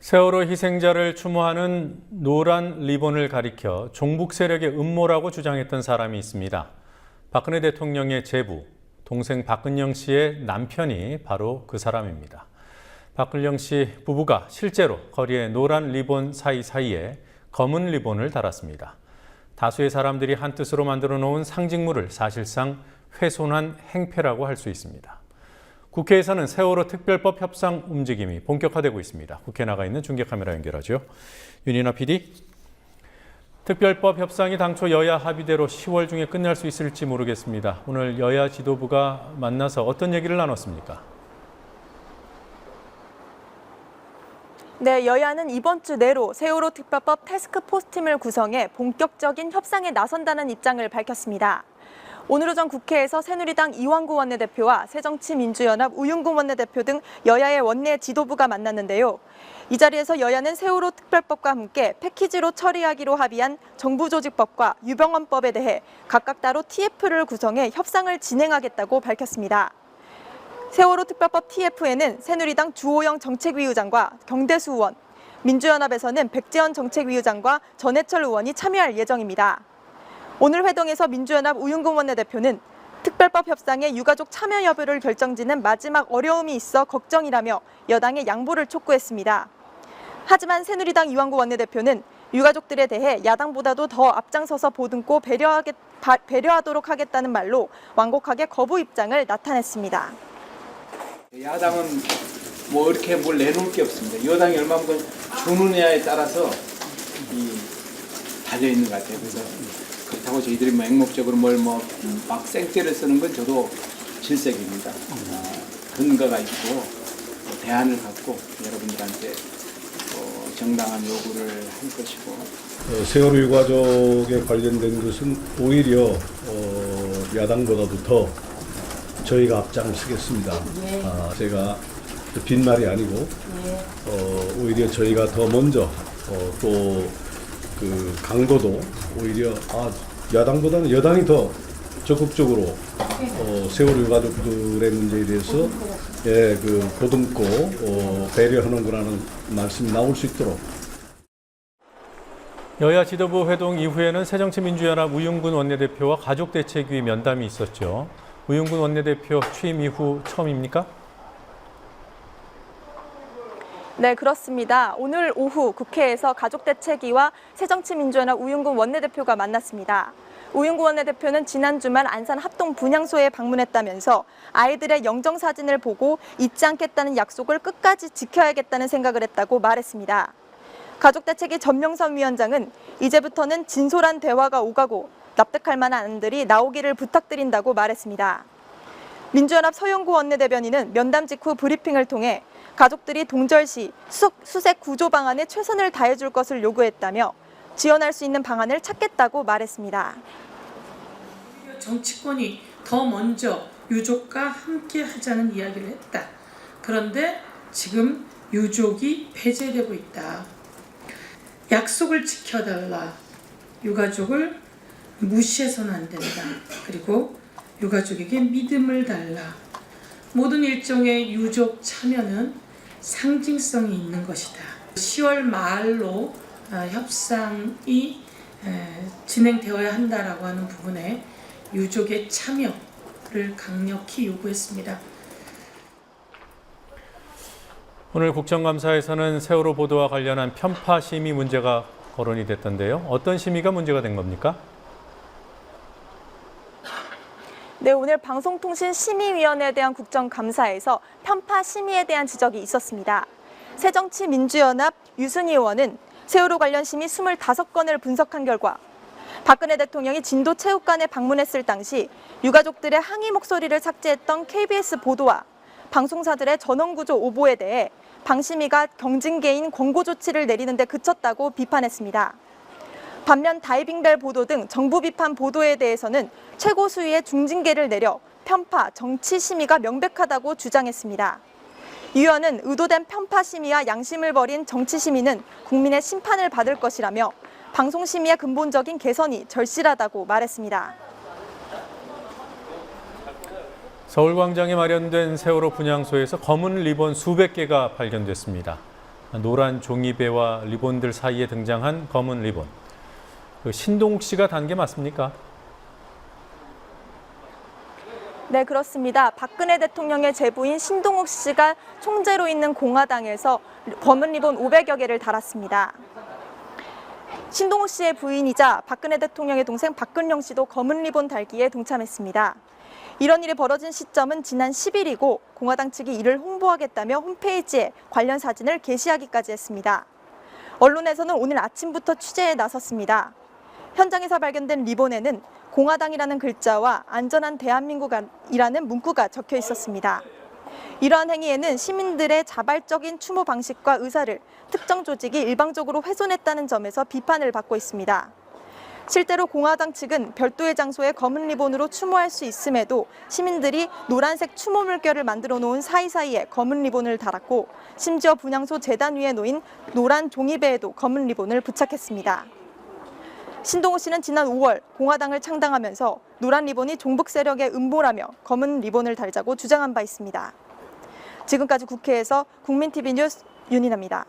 세월호 희생자를 추모하는 노란 리본을 가리켜 종북 세력의 음모라고 주장했던 사람이 있습니다. 박근혜 대통령의 제부, 동생 박근영 씨의 남편이 바로 그 사람입니다. 박근영 씨 부부가 실제로 거리에 노란 리본 사이사이에 검은 리본을 달았습니다. 다수의 사람들이 한뜻으로 만들어 놓은 상징물을 사실상 훼손한 행패라고 할 수 있습니다. 국회에서는 세월호 특별법 협상 움직임이 본격화되고 있습니다. 국회 나가 있는 중계카메라 연결하죠. 윤인아 PD. 특별법 협상이 당초 여야 합의대로 10월 중에 끝날 수 있을지 모르겠습니다. 오늘 여야 지도부가 만나서 어떤 얘기를 나눴습니까? 네, 여야는 이번 주 내로 세월호 특별법 태스크포스팀을 구성해 본격적인 협상에 나선다는 입장을 밝혔습니다. 오늘 오전 국회에서 새누리당 이완구 원내대표와 새정치민주연합 우윤근 원내대표 등 여야의 원내 지도부가 만났는데요. 이 자리에서 여야는 세월호 특별법과 함께 패키지로 처리하기로 합의한 정부조직법과 유병헌법에 대해 각각 따로 TF를 구성해 협상을 진행하겠다고 밝혔습니다. 세월호 특별법 TF에는 새누리당 주호영 정책위의장과 경대수 의원, 민주연합에서는 백재원 정책위의장과 전해철 의원이 참여할 예정입니다. 오늘 회동에서 민주연합 우윤근 원내대표는 특별법 협상에 유가족 참여 여부를 결정짓는 마지막 어려움이 있어 걱정이라며 여당의 양보를 촉구했습니다. 하지만 새누리당 이완구 원내대표는 유가족들에 대해 야당보다도 더 앞장서서 보듬고 배려하도록 하겠다는 말로 완곡하게 거부 입장을 나타냈습니다. 야당은 뭐 이렇게 뭘 내놓을 게 없습니다. 여당이 얼마만큼 주느냐에 따라서 달려 있는 것 같아요. 그래서 그렇다고 저희들이 뭐 맹목적으로 뭘 막 생떼를 쓰는 건 저도 질색입니다. 근거가 있고 대안을 갖고 여러분들한테 정당한 요구를 할 것이고. 세월호 유가족에 관련된 것은 오히려 야당보다도 더 저희가 앞장서겠습니다. 제가 빈말이 아니고 오히려 저희가 더 먼저 또 그 강도도 오히려 야당보다는 여당이 더 적극적으로 세월호 유가족들의 문제에 대해서 보듬고 배려하는구나는 말씀이 나올 수 있도록. 여야 지도부 회동 이후에는 새정치민주연합 우윤근 원내대표와 가족대책위 면담이 있었죠. 우윤근 원내대표 취임 이후 처음입니까? 네, 그렇습니다. 오늘 오후 국회에서 가족대책위와 새정치민주연합 우윤근 원내대표가 만났습니다. 우윤근 원내대표는 지난 주말 안산 합동분향소에 방문했다면서 아이들의 영정사진을 보고 잊지 않겠다는 약속을 끝까지 지켜야겠다는 생각을 했다고 말했습니다. 가족대책위 전명선 위원장은 이제부터는 진솔한 대화가 오가고 납득할 만한 안들이 나오기를 부탁드린다고 말했습니다. 민주연합 서영구 원내대변인은 면담 직후 브리핑을 통해 가족들이 동절 시 수색 구조 방안에 최선을 다해줄 것을 요구했다며 지원할 수 있는 방안을 찾겠다고 말했습니다. 정치권이 더 먼저 유족과 함께 하자는 이야기를 했다. 그런데 지금 유족이 배제되고 있다. 약속을 지켜달라. 유가족을 무시해서는 안 된다. 그리고 유가족에게 믿음을 달라. 모든 일정의 유족 참여는 상징성이 있는 것이다. 10월 말로 협상이 진행되어야 한다라고 하는 부분에 유족의 참여를 강력히 요구했습니다. 오늘 국정감사에서는 세월호 보도와 관련한 편파 심의 문제가 거론이 됐던데요. 어떤 심의가 문제가 된 겁니까? 네, 오늘 방송통신심의위원회에 대한 국정감사에서 편파 심의에 대한 지적이 있었습니다. 새정치민주연합 유승희 의원은 세월호 관련 심의 25건을 분석한 결과 박근혜 대통령이 진도체육관에 방문했을 당시 유가족들의 항의 목소리를 삭제했던 KBS 보도와 방송사들의 전원구조 오보에 대해 방심위가 경징계인 권고 조치를 내리는 데 그쳤다고 비판했습니다. 반면 다이빙벨 보도 등 정부 비판 보도에 대해서는 최고 수위의 중징계를 내려 편파, 정치 심의가 명백하다고 주장했습니다. 이 의원은 의도된 편파 심의와 양심을 버린 정치 심의는 국민의 심판을 받을 것이라며 방송 심의의 근본적인 개선이 절실하다고 말했습니다. 서울광장에 마련된 세월호 분향소에서 검은 리본 수백 개가 발견됐습니다. 노란 종이배와 리본들 사이에 등장한 검은 리본. 신동욱 씨가 단 게 맞습니까? 네, 그렇습니다. 박근혜 대통령의 제부인 신동욱 씨가 총재로 있는 공화당에서 검은 리본 500여 개를 달았습니다. 신동욱 씨의 부인이자 박근혜 대통령의 동생 박근영 씨도 검은 리본 달기에 동참했습니다. 이런 일이 벌어진 시점은 지난 10일이고 공화당 측이 이를 홍보하겠다며 홈페이지에 관련 사진을 게시하기까지 했습니다. 언론에서는 오늘 아침부터 취재에 나섰습니다. 현장에서 발견된 리본에는 공화당이라는 글자와 안전한 대한민국이라는 문구가 적혀 있었습니다. 이러한 행위에는 시민들의 자발적인 추모 방식과 의사를 특정 조직이 일방적으로 훼손했다는 점에서 비판을 받고 있습니다. 실제로 공화당 측은 별도의 장소에 검은 리본으로 추모할 수 있음에도 시민들이 노란색 추모 물결을 만들어 놓은 사이사이에 검은 리본을 달았고 심지어 분향소 재단 위에 놓인 노란 종이배에도 검은 리본을 부착했습니다. 신동욱 씨는 지난 5월 공화당을 창당하면서 노란 리본이 종북 세력의 음모라며 검은 리본을 달자고 주장한 바 있습니다. 지금까지 국회에서 국민TV 뉴스 윤희나입니다.